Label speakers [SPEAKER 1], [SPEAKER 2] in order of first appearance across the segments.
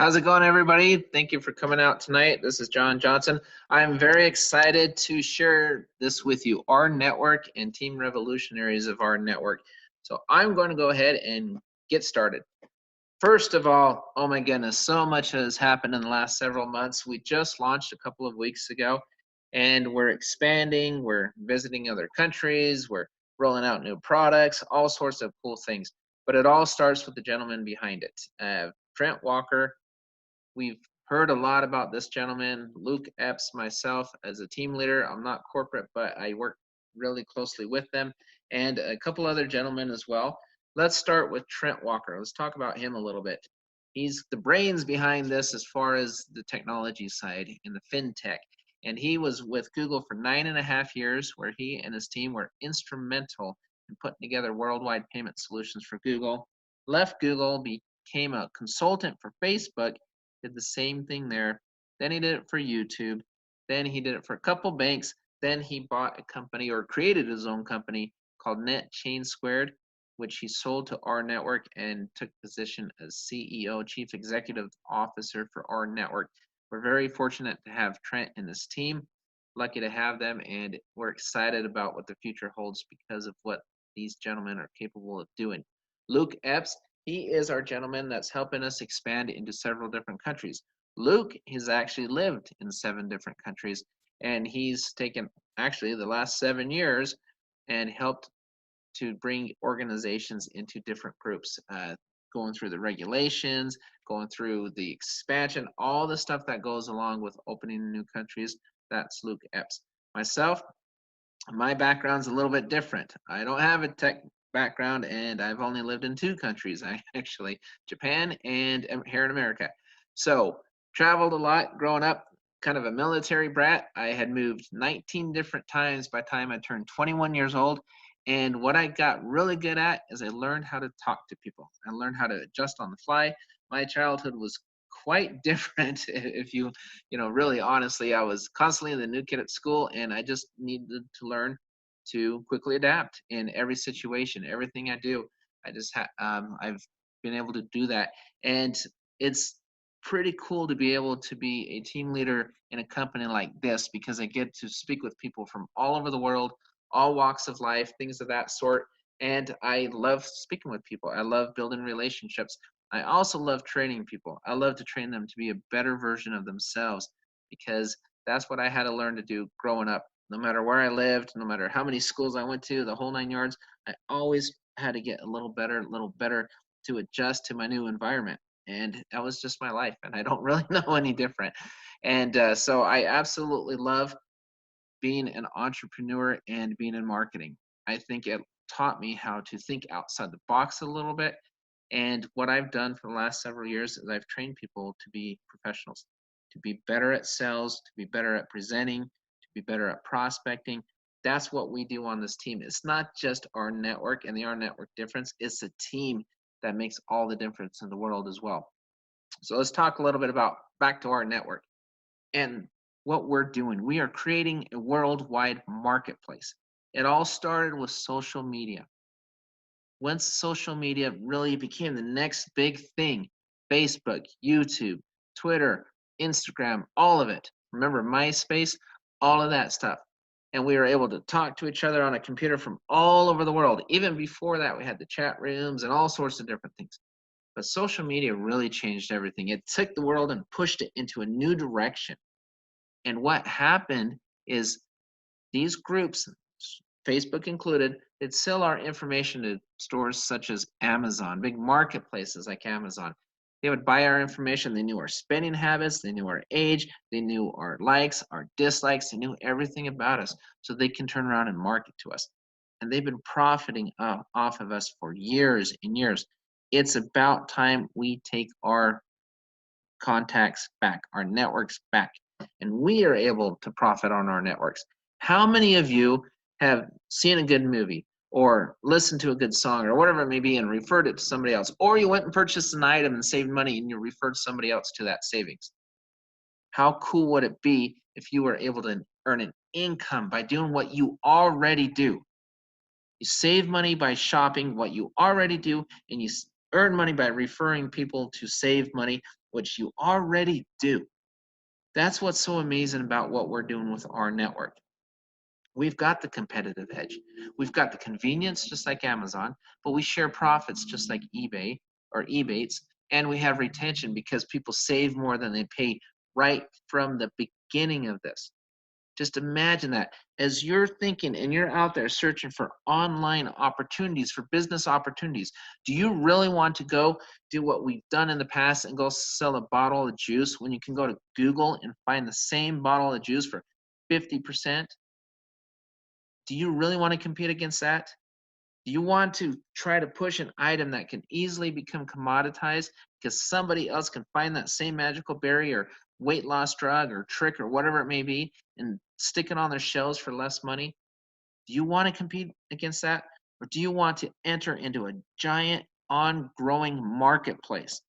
[SPEAKER 1] How's it going, everybody? Thank you for coming out tonight. This is John Johnson. I'm very excited to share this with you, rNetwork and team revolutionaries of rNetwork. So I'm going to go ahead and get started. First of all, oh my goodness, so much has happened in the last several months. We just launched a couple of weeks ago, and we're expanding. We're visiting other countries. We're rolling out new products, all sorts of cool things. But it all starts with the gentleman behind it, Trent Walker. We've heard a lot about this gentleman, Luke Epps, myself as a team leader. I'm not corporate, but I work really closely with them, and a couple other gentlemen as well. Let's start with Trent Walker. Let's talk about him a little bit. He's the brains behind this as far as the technology side in the fintech. And he was with Google for 9.5 years, where he and his team were instrumental in putting together worldwide payment solutions for Google. Left Google, became a consultant for Facebook, did the same thing there. Then he did it for YouTube. Then he did it for a couple banks. Then he bought a company or created his own company called NetChain Squared, which he sold to rNetwork and took position as CEO, Chief Executive Officer for rNetwork. We're very fortunate to have Trent and his team. Lucky to have them, and we're excited about what the future holds because of what these gentlemen are capable of doing. Luke Epps, he is our gentleman that's helping us expand into several different countries. Luke has actually lived in 7 different countries, and he's taken actually the last 7 years and helped to bring organizations into different groups, going through the regulations, going through the expansion, all the stuff that goes along with opening new countries. That's Luke Epps. Myself, my background's a little bit different. I don't have a tech background, and I've only lived in 2 countries, actually, Japan and here in America. So traveled a lot growing up, kind of a military brat. I had moved 19 different times by the time I turned 21 years old. And what I got really good at is I learned how to talk to people. I learned how to adjust on the fly. My childhood was quite different. If really honestly, I was constantly the new kid at school, and I just needed to learn to quickly adapt in every situation. Everything I do, I've been able to do that, and it's pretty cool to be able to be a team leader in a company like this because I get to speak with people from all over the world, all walks of life, things of that sort. And I love speaking with people. I love building relationships. I also love training people. I love to train them to be a better version of themselves because that's what I had to learn to do growing up. No matter where I lived, no matter how many schools I went to, the whole 9 yards, I always had to get a little better to adjust to my new environment. And that was just my life, and I don't really know any different. And so I absolutely love being an entrepreneur and being in marketing. I think it taught me how to think outside the box a little bit. And what I've done for the last several years is I've trained people to be professionals, to be better at sales, to be better at presenting, to be better at prospecting. That's what we do on this team. It's not just rNetwork and the rNetwork difference, it's a team that makes all the difference in the world as well. So let's talk a little bit about back to rNetwork and what we're doing. We are creating a worldwide marketplace. It all started with social media. Once social media really became the next big thing, Facebook, YouTube, Twitter, Instagram, all of it. Remember MySpace, all of that stuff. And we were able to talk to each other on a computer from all over the world. Even before that, we had the chat rooms and all sorts of different things. But social media really changed everything. It took the world and pushed it into a new direction. And what happened is these groups, Facebook included, they'd sell our information to stores such as Amazon, big marketplaces like Amazon. They would buy our information. They knew our spending habits. They knew our age. They knew our likes, our dislikes. They knew everything about us, so they can turn around and market to us. And they've been profiting off of us for years and years. It's about time we take our contacts back, our networks back, and we are able to profit on our networks. How many of you have seen a good movie or listened to a good song or whatever it may be and referred it to somebody else, or you went and purchased an item and saved money and you referred somebody else to that savings? How cool would it be if you were able to earn an income by doing what you already do? You save money by shopping what you already do, and you earn money by referring people to save money. which you already do. That's what's so amazing about what we're doing with our network. We've got the competitive edge. We've got the convenience, just like Amazon, but we share profits just like eBay or Ebates, and we have retention because people save more than they pay right from the beginning of this. Just imagine that as you're thinking and you're out there searching for online opportunities, for business opportunities. Do you really want to go do what we've done in the past and go sell a bottle of juice when you can go to Google and find the same bottle of juice for 50%? Do you really want to compete against that? Do you want to try to push an item that can easily become commoditized because somebody else can find that same magical berry or weight loss drug or trick or whatever it may be and stick it on their shelves for less money? Do you want to compete against that? Or do you want to enter into a giant on-growing marketplace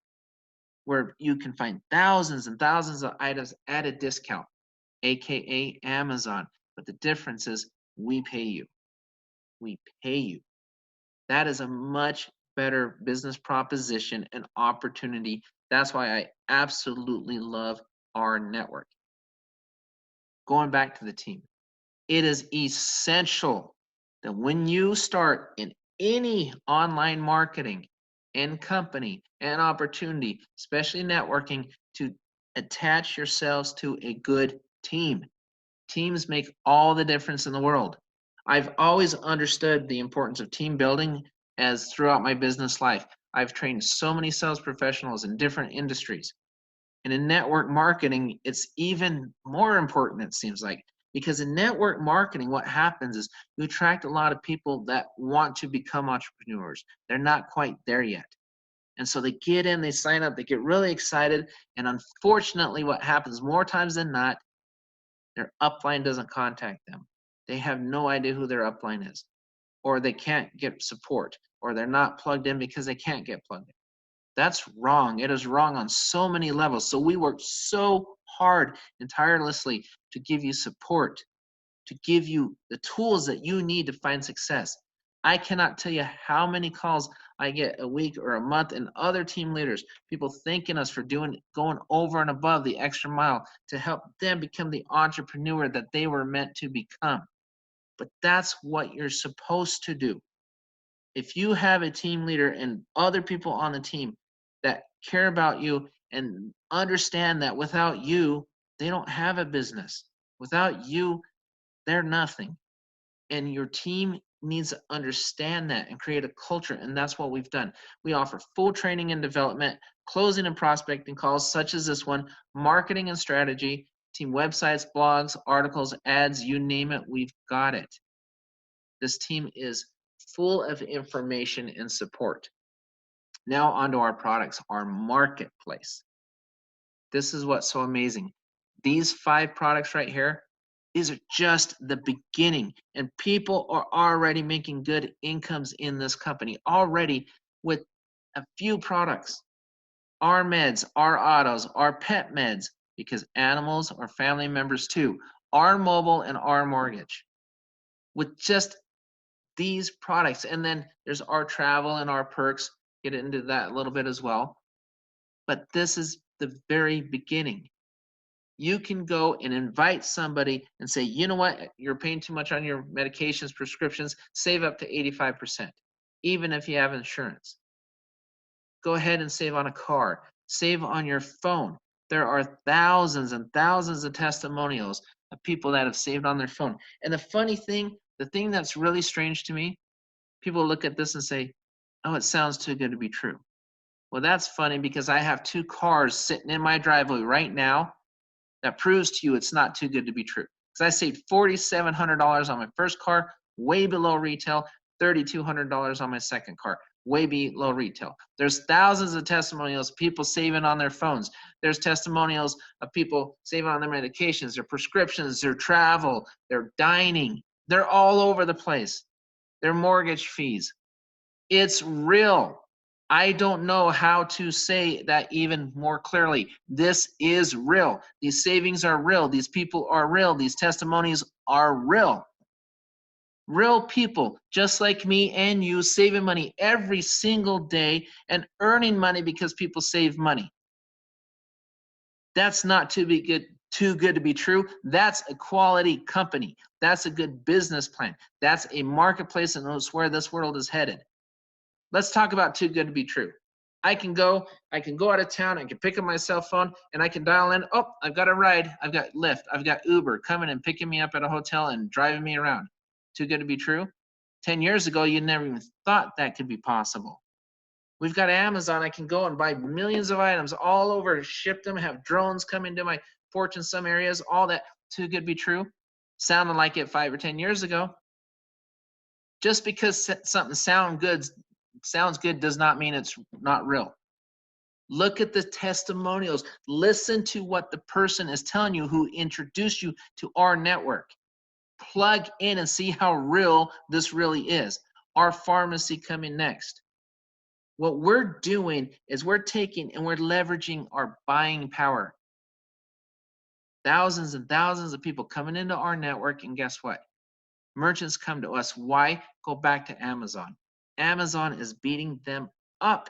[SPEAKER 1] where you can find thousands and thousands of items at a discount, aka Amazon? But the difference is we pay you. We pay you. That is a much better business proposition and opportunity. That's why I absolutely love our network. Going back to the team, it is essential that when you start in any online marketing and company and opportunity, especially networking, to attach yourselves to a good team. Teams make all the difference in the world. I've always understood the importance of team building as throughout my business life. I've trained so many sales professionals in different industries. And in network marketing, it's even more important, it seems like, because in network marketing, what happens is you attract a lot of people that want to become entrepreneurs. They're not quite there yet. And so they get in, they sign up, they get really excited. And unfortunately, what happens more times than not, their upline doesn't contact them. They have no idea who their upline is, or they can't get support, or they're not plugged in because they can't get plugged in. That's wrong. It is wrong on so many levels. So we work so hard and tirelessly to give you support, to give you the tools that you need to find success. I cannot tell you how many calls I get a week or a month and other team leaders, people thanking us for going over and above the extra mile to help them become the entrepreneur that they were meant to become. But that's what you're supposed to do. If you have a team leader and other people on the team that care about you and understand that without you, they don't have a business. Without you, they're nothing. And your team needs to understand that and create a culture. And that's what we've done. We offer full training and development, closing and prospecting calls such as this one, marketing and strategy, team websites, blogs, articles, ads, you name it, we've got it. This team is full of information and support. Now onto our products, our marketplace. This is what's so amazing. These 5 products right here, these are just the beginning, and people are already making good incomes in this company already with a few products. Our meds, our autos, our pet meds, because animals are family members too, our mobile and our mortgage. With just these products, and then there's our travel and our perks, get into that a little bit as well. But this is the very beginning. You can go and invite somebody and say, you know what, you're paying too much on your medications, prescriptions, save up to 85%, even if you have insurance. Go ahead and save on a car, save on your phone. There are thousands and thousands of testimonials of people that have saved on their phone. And the funny thing, the thing that's really strange to me, people look at this and say, oh, it sounds too good to be true. Well, that's funny because I have 2 cars sitting in my driveway right now that proves to you it's not too good to be true. Because I saved $4,700 on my first car, way below retail, $3,200 on my second car, way below retail. There's thousands of testimonials of people saving on their phones. There's testimonials of people saving on their medications, their prescriptions, their travel, their dining. They're all over the place. Their mortgage fees. It's real. I don't know how to say that even more clearly. This is real. These savings are real. These people are real. These testimonies are real. Real people, just like me and you, saving money every single day and earning money because people save money. That's not too good to be true. That's a quality company. That's a good business plan. That's a marketplace and knows where this world is headed. Let's talk about too good to be true. I can go out of town, I can pick up my cell phone and I can dial in, oh, I've got a ride, I've got Lyft, I've got Uber coming and picking me up at a hotel and driving me around. Too good to be true? 10 years ago, you never even thought that could be possible. We've got Amazon, I can go and buy millions of items all over, ship them, have drones come into my porch in some areas, all that. Too good to be true? Sounded like it 5 or 10 years ago. Just because something sounds good does not mean it's not real. Look at the testimonials. Listen to what the person is telling you who introduced you to our network. Plug in and see how real this really is. Our pharmacy coming next. What we're doing is we're taking and we're leveraging our buying power. Thousands and thousands of people coming into our network, and guess what? Merchants come to us. Why? Go back to Amazon. Amazon is beating them up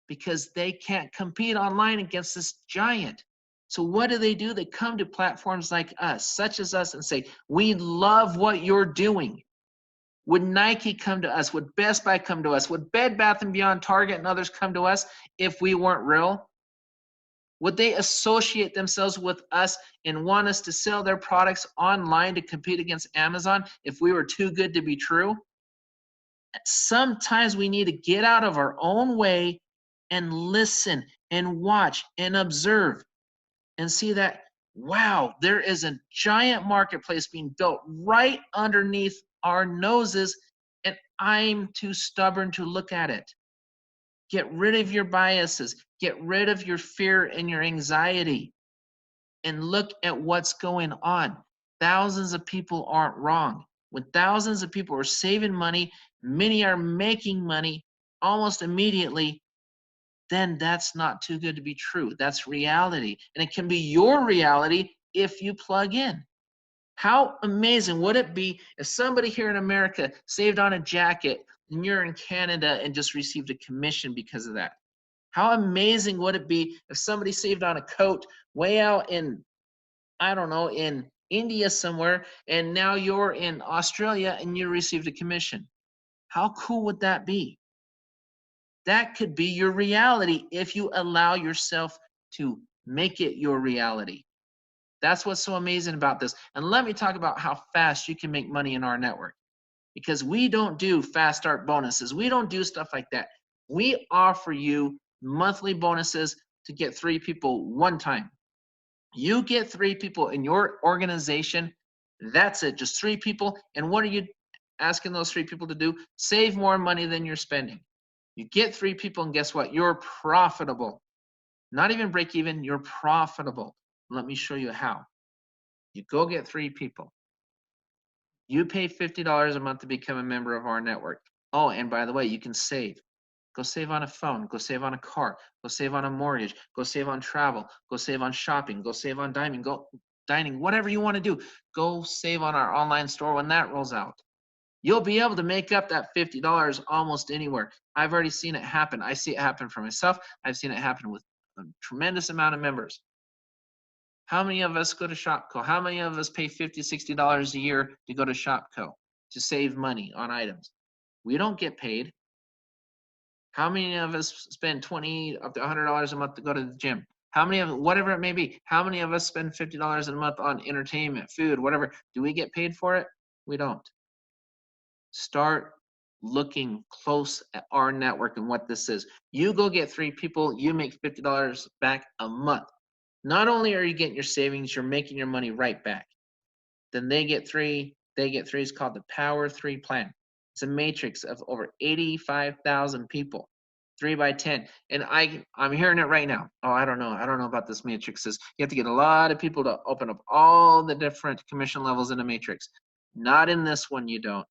[SPEAKER 1] because they can't compete online against this giant. So what do? They come to platforms like us, such as us, and say, we love what you're doing. Would Nike come to us? Would Best Buy come to us? Would Bed Bath & Beyond, Target, and others come to us if we weren't real? Would they associate themselves with us and want us to sell their products online to compete against Amazon if we were too good to be true? Sometimes we need to get out of our own way and listen and watch and observe and see that, wow, there is a giant marketplace being built right underneath our noses, and I'm too stubborn to look at it. Get rid of your biases. Get rid of your fear and your anxiety and look at what's going on. Thousands of people aren't wrong. When thousands of people are saving money, many are making money almost immediately, then that's not too good to be true. That's reality. And it can be your reality if you plug in. How amazing would it be if somebody here in America saved on a jacket and you're in Canada and just received a commission because of that? How amazing would it be if somebody saved on a coat way out in, I don't know, in India somewhere, and now you're in Australia and you received a commission? How cool would that be? That could be your reality if you allow yourself to make it your reality. That's what's so amazing about this. And let me talk about how fast you can make money in our network. Because we don't do fast start bonuses. We don't do stuff like that. We offer you monthly bonuses to get 3 people one time. You get 3 people in your organization. That's it, just 3 people. And what are you asking those 3 people to do? Save more money than you're spending. You get 3 people, and guess what? You're profitable. Not even break even, you're profitable. Let me show you how. You go get 3 people. You pay $50 a month to become a member of our network. Oh, and by the way, you can save. Go save on a phone. Go save on a car. Go save on a mortgage. Go save on travel. Go save on shopping. Go save on dining, whatever you want to do. Go save on our online store when that rolls out. You'll be able to make up that $50 almost anywhere. I've already seen it happen. I see it happen for myself. I've seen it happen with a tremendous amount of members. How many of us go to Shopko? How many of us pay $50, $60 a year to go to Shopko to save money on items? We don't get paid. How many of us spend $20 up to $100 a month to go to the gym? How many of, whatever it may be, how many of us spend $50 a month on entertainment, food, whatever? Do we get paid for it? We don't. Start looking close at our network and what this is. You go get 3 people, you make $50 back a month. Not only are you getting your savings, you're making your money right back. Then they get 3. It's called the Power 3 plan. It's a matrix of over 85,000 people, 3 by 10. And I'm hearing it right now. Oh, I don't know about this matrix. You have to get a lot of people to open up all the different commission levels in a matrix. Not in this one, you don't.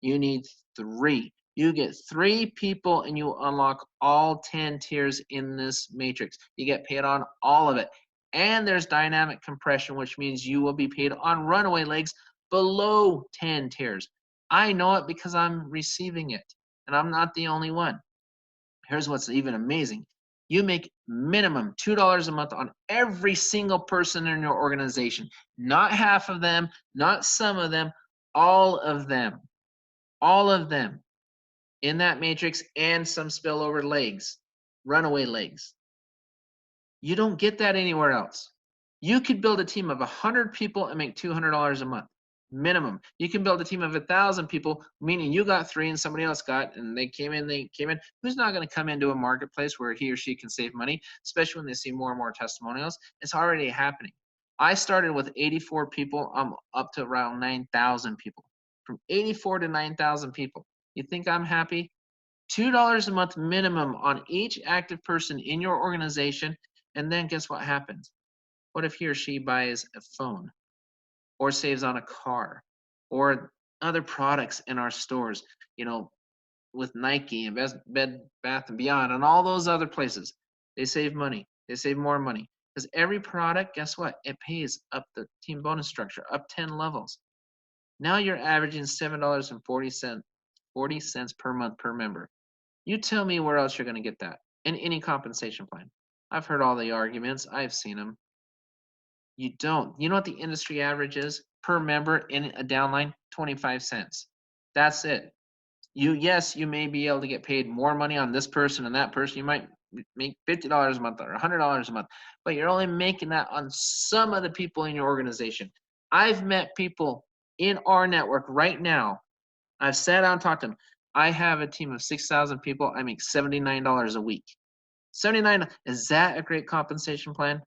[SPEAKER 1] You need 3. You get 3 people and you unlock all 10 tiers in this matrix. You get paid on all of it. And there's dynamic compression, which means you will be paid on runaway legs below 10 tiers. I know it because I'm receiving it, and I'm not the only one. Here's what's even amazing. You make minimum $2 a month on every single person in your organization. Not half of them, not some of them, all of them. All of them in that matrix, and some spillover legs, runaway legs. You don't get that anywhere else. You could build a team of 100 people and make $200 a month minimum. You can build a team of 1,000 people, meaning you got 3 and somebody else got, and they came in. Who's not going to come into a marketplace where he or she can save money, especially when they see more and more testimonials? It's already happening. I started with 84 people. I'm up to around 9,000 people. From 84 to 9,000 people. You think I'm happy? $2 a month minimum on each active person in your organization. And then guess what happens? What if he or she buys a phone or saves on a car or other products in our stores, with Nike and Bed Bath & Beyond and all those other places? They save money. They save more money. Because every product, guess what? It pays up the team bonus structure, up 10 levels. Now you're averaging $7.40 per month per member. You tell me where else you're going to get that in any compensation plan. I've heard all the arguments. I've seen them. You don't. You know what the industry average is per member in a downline? 25 cents. That's it. Yes, you may be able to get paid more money on this person and that person. You might make $50 a month or $100 a month, but you're only making that on some of the people in your organization. I've met people in our network right now. I've sat down and talked to them. I have a team of 6,000 people. I make $79 a week. 79. Is that a great compensation plan?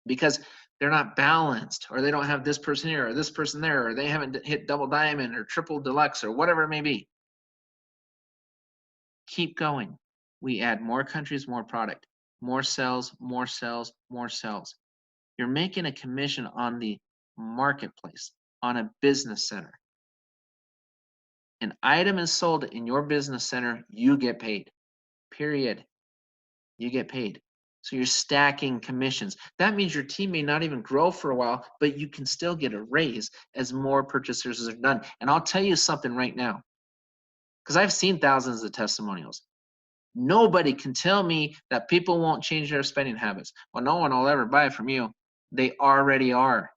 [SPEAKER 1] Because they're not balanced, or they don't have this person here or this person there, or they haven't hit double diamond or triple deluxe or whatever it may be. Keep going. We add more countries, more product, more sales, more sales, more sales. You're making a commission on the marketplace, on a business center. An item is sold in your business center, you get paid. Period. You get paid. So you're stacking commissions. That means your team may not even grow for a while, but you can still get a raise as more purchasers are done. And I'll tell you something right now, because I've seen thousands of testimonials. Nobody can tell me that people won't change their spending habits. Well, no one will ever buy from you. They already are.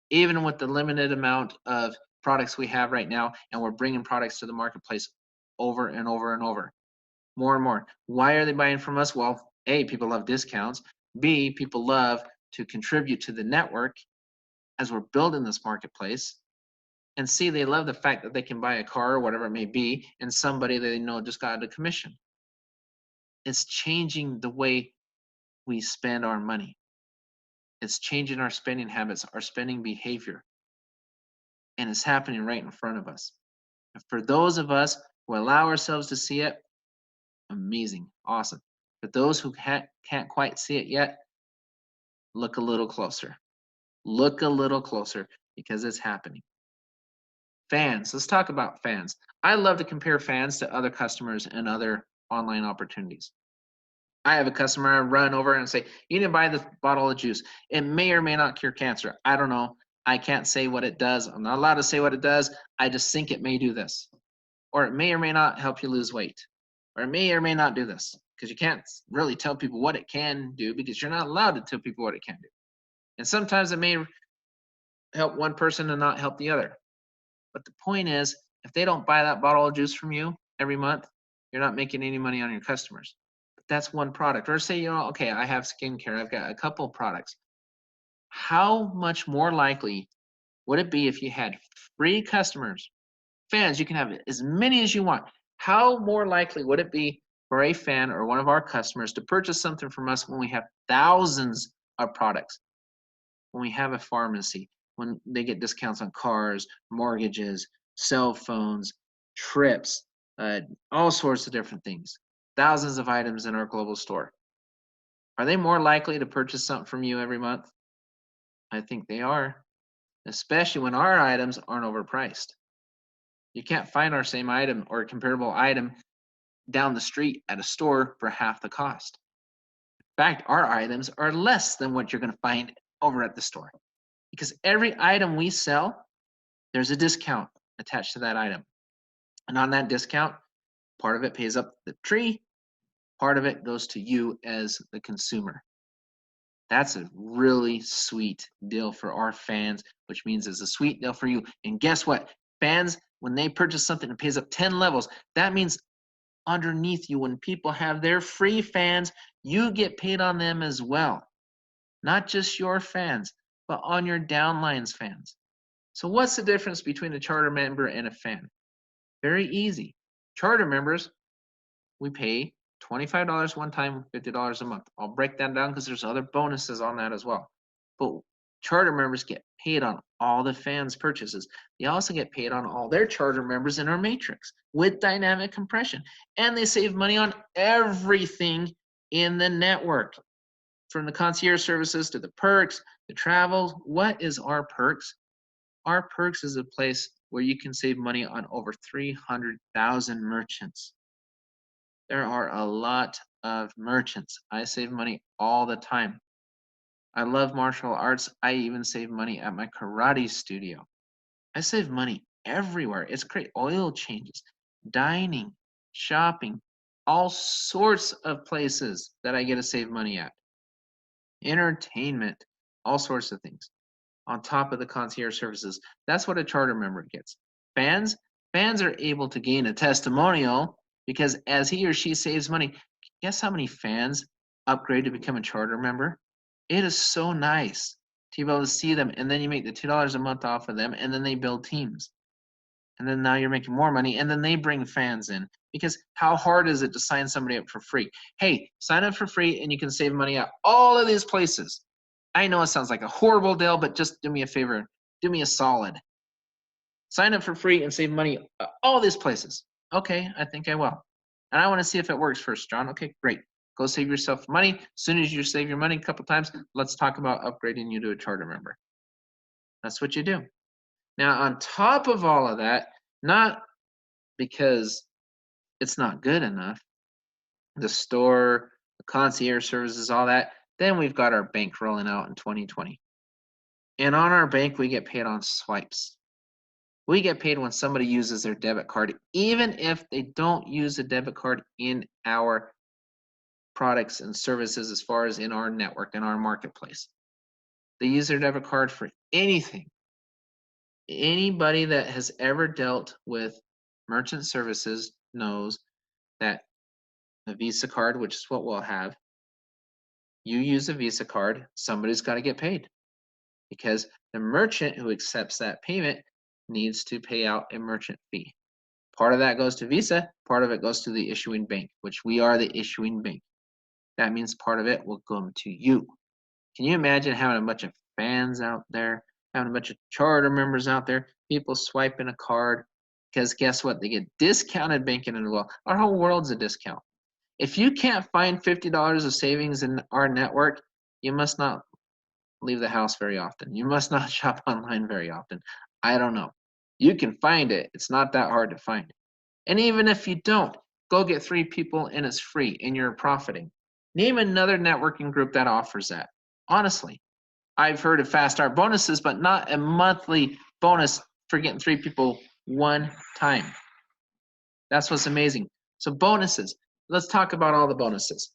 [SPEAKER 1] Even with the limited amount of products we have right now, and we're bringing products to the marketplace over and over and over. More and more. Why are they buying from us? Well, A, people love discounts. B, people love to contribute to the network as we're building this marketplace. And C, they love the fact that they can buy a car or whatever it may be, and somebody they know just got a commission. It's changing the way we spend our money. It's changing our spending habits, our spending behavior. And it's happening right in front of us. And for those of us who allow ourselves to see it, amazing, awesome. But those who can't quite see it yet, look a little closer. Look a little closer, because it's happening. Fans, let's talk about fans. I love to compare fans to other customers and other online opportunities. I have a customer, I run over and say, you need to buy this bottle of juice. It may or may not cure cancer. I don't know. I can't say what it does. I'm not allowed to say what it does. I just think it may do this. Or it may or may not help you lose weight. Or it may or may not do this. Because you can't really tell people what it can do, because you're not allowed to tell people what it can do. And sometimes it may help one person and not help the other. But the point is, if they don't buy that bottle of juice from you every month, you're not making any money on your customers. But that's one product. Or say, okay, I have skincare. I've got a couple of products. How much more likely would it be if you had free customers? Fans, you can have as many as you want. How more likely would it be for a fan or one of our customers to purchase something from us when we have thousands of products? When we have a pharmacy, when they get discounts on cars, mortgages, cell phones, trips, all sorts of different things. Thousands of items in our global store. Are they more likely to purchase something from you every month? I think they are, especially when our items aren't overpriced. You can't find our same item or comparable item down the street at a store for half the cost. In fact, our items are less than what you're going to find over at the store, because every item we sell, there's a discount attached to that item. And on that discount, part of it pays up the tree, Part of it goes to you as the consumer. That's a really sweet deal for our fans, which means it's a sweet deal for you. And guess what? Fans, when they purchase something and pays up 10 levels, that means underneath you, when people have their free fans, you get paid on them as well. Not just your fans, but on your downline's fans. So what's the difference between a charter member and a fan? Very easy. Charter members, we pay $25 one time, $50 a month. I'll break that down because there's other bonuses on that as well. But charter members get paid on all the fans' purchases. They also get paid on all their charter members in our matrix with dynamic compression. And they save money on everything in the network. From the concierge services to the perks, the travel. What is our perks? Our perks is a place where you can save money on over 300,000 merchants. There are a lot of merchants. I save money all the time. I love martial arts. I even save money at my karate studio. I save money everywhere. It's great. Oil changes, dining, shopping, all sorts of places that I get to save money at. Entertainment, all sorts of things on top of the concierge services. That's what a charter member gets. Fans are able to gain a testimonial because as he or she saves money, guess how many fans upgrade to become a charter member? It is so nice to be able to see them, and then you make the $2 a month off of them, and then they build teams. And then now you're making more money, and then they bring fans in. Because how hard is it to sign somebody up for free? Hey, sign up for free, and you can save money at all of these places. I know it sounds like a horrible deal, but just do me a favor. Do me a solid. Sign up for free and save money at all these places. Okay, I think I will. And I want to see if it works first, John. Okay, great. Go save yourself money. As soon as you save your money a couple times, let's talk about upgrading you to a charter member. That's what you do. Now, on top of all of that, not because it's not good enough, the store, the concierge services, all that, then we've got our bank rolling out in 2020. And on our bank, we get paid on swipes. We get paid when somebody uses their debit card, even if they don't use a debit card in our products and services as far as in our network, in our marketplace. They use their debit card for anything. Anybody that has ever dealt with merchant services knows that a Visa card, which is what we'll have, you use a Visa card, somebody's got to get paid because the merchant who accepts that payment needs to pay out a merchant fee. Part of that goes to Visa, part of it goes to the issuing bank, which we are the issuing bank. That means part of it will go to you. Can you imagine having a bunch of fans out there, having a bunch of charter members out there, people swiping a card? Because guess what? They get discounted banking as well. Our whole world's a discount. If you can't find $50 of savings in our network, you must not leave the house very often. You must not shop online very often. I don't know. You can find it. It's not that hard to find. And even if you don't, go get 3 people and it's free and you're profiting. Name another networking group that offers that. Honestly, I've heard of fast start bonuses, but not a monthly bonus for getting 3 people one time. That's what's amazing. So bonuses. Let's talk about all the bonuses.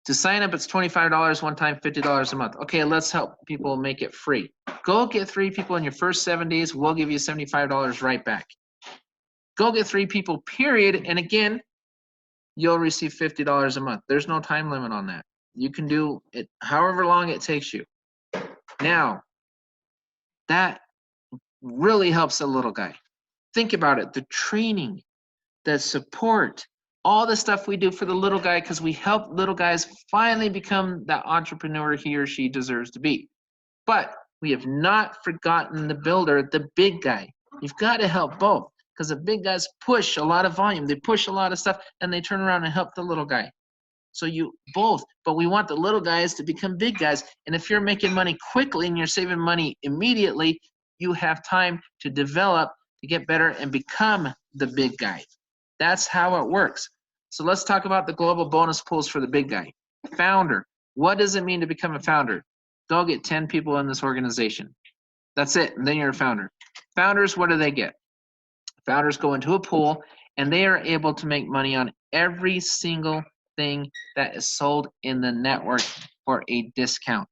[SPEAKER 1] To sign up, it's $25 one time, $50 a month. Okay, let's help people make it free. Go get 3 people in your first 7 days. We'll give you $75 right back. Go get 3 people, period. And again, you'll receive $50 a month. There's no time limit on that. You can do it however long it takes you. Now, that really helps a little guy. Think about it. The training, the support, all the stuff we do for the little guy because we help little guys finally become that entrepreneur he or she deserves to be. But we have not forgotten the builder, the big guy. You've got to help both because the big guys push a lot of volume. They push a lot of stuff and they turn around and help the little guy. So you both, but we want the little guys to become big guys. And if you're making money quickly and you're saving money immediately, you have time to develop, to get better and become the big guy. That's how it works. So let's talk about the global bonus pools for the big guy. Founder. What does it mean to become a founder? Go get 10 people in this organization. That's it. And then you're a founder. Founders, what do they get? Founders go into a pool and they are able to make money on every single everything that is sold in the network for a discount.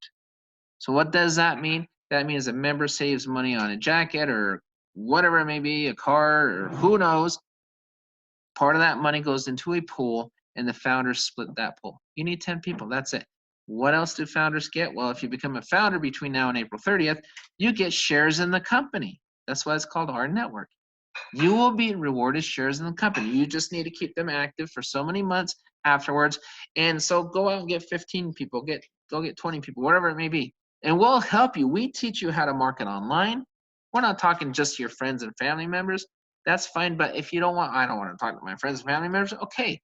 [SPEAKER 1] So what does that mean? That means a member saves money on a jacket or whatever it may be, a car, or who knows. Part of that money goes into a pool, and the founders split that pool. You need 10 people. That's it. What else do founders get? Well, if you become a founder between now and April 30th, you get shares in the company. That's why it's called rNetwork. You will be rewarded shares in the company. You just need to keep them active for so many months afterwards. And so go out and get 15 people, go get 20 people, whatever it may be. And we'll help you. We teach you how to market online. We're not talking just to your friends and family members. That's fine. But if you don't want, I don't want to talk to my friends and family members. Okay.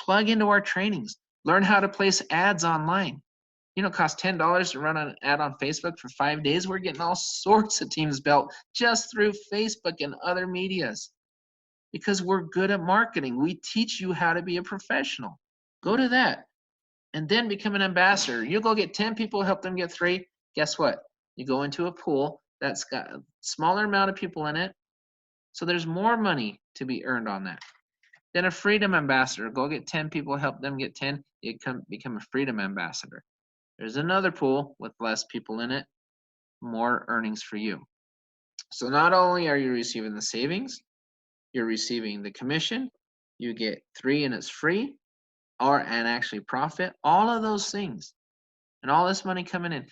[SPEAKER 1] Plug into our trainings. Learn how to place ads online. You know, it costs $10 to run an ad on Facebook for 5 days. We're getting all sorts of teams built just through Facebook and other medias because we're good at marketing. We teach you how to be a professional. Go to that and then become an ambassador. You go get 10 people, help them get 3. Guess what? You go into a pool that's got a smaller amount of people in it. So there's more money to be earned on that. Then a freedom ambassador. Go get 10 people, help them get 10. You become a freedom ambassador. There's another pool with less people in it, more earnings for you. So not only are you receiving the savings, you're receiving the commission, you get 3 and it's free, and actually profit, all of those things, and all this money coming in.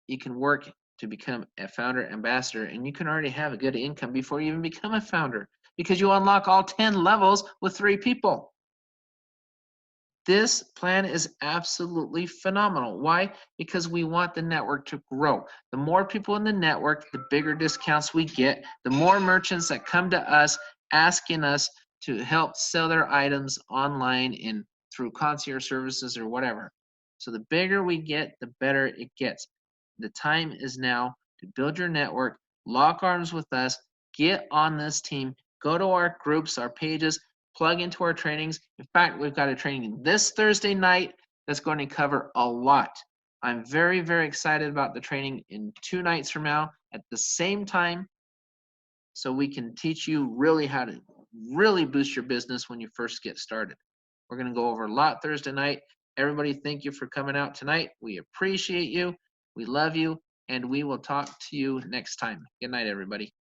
[SPEAKER 1] You can work to become a founder ambassador, and you can already have a good income before you even become a founder because you unlock all 10 levels with 3 people. This plan is absolutely phenomenal. Why? Because we want the network to grow. The more people in the network, the bigger discounts we get, the more merchants that come to us asking us to help sell their items online and through concierge services or whatever. So the bigger we get, the better it gets. The time is now to build your network, lock arms with us, get on this team, go to our groups, our pages, plug into our trainings. In fact, we've got a training this Thursday night that's going to cover a lot. I'm very, very excited about the training in 2 nights from now at the same time, so we can teach you really how to really boost your business when you first get started. We're going to go over a lot Thursday night. Everybody, thank you for coming out tonight. We appreciate you. We love you, and we will talk to you next time. Good night, everybody.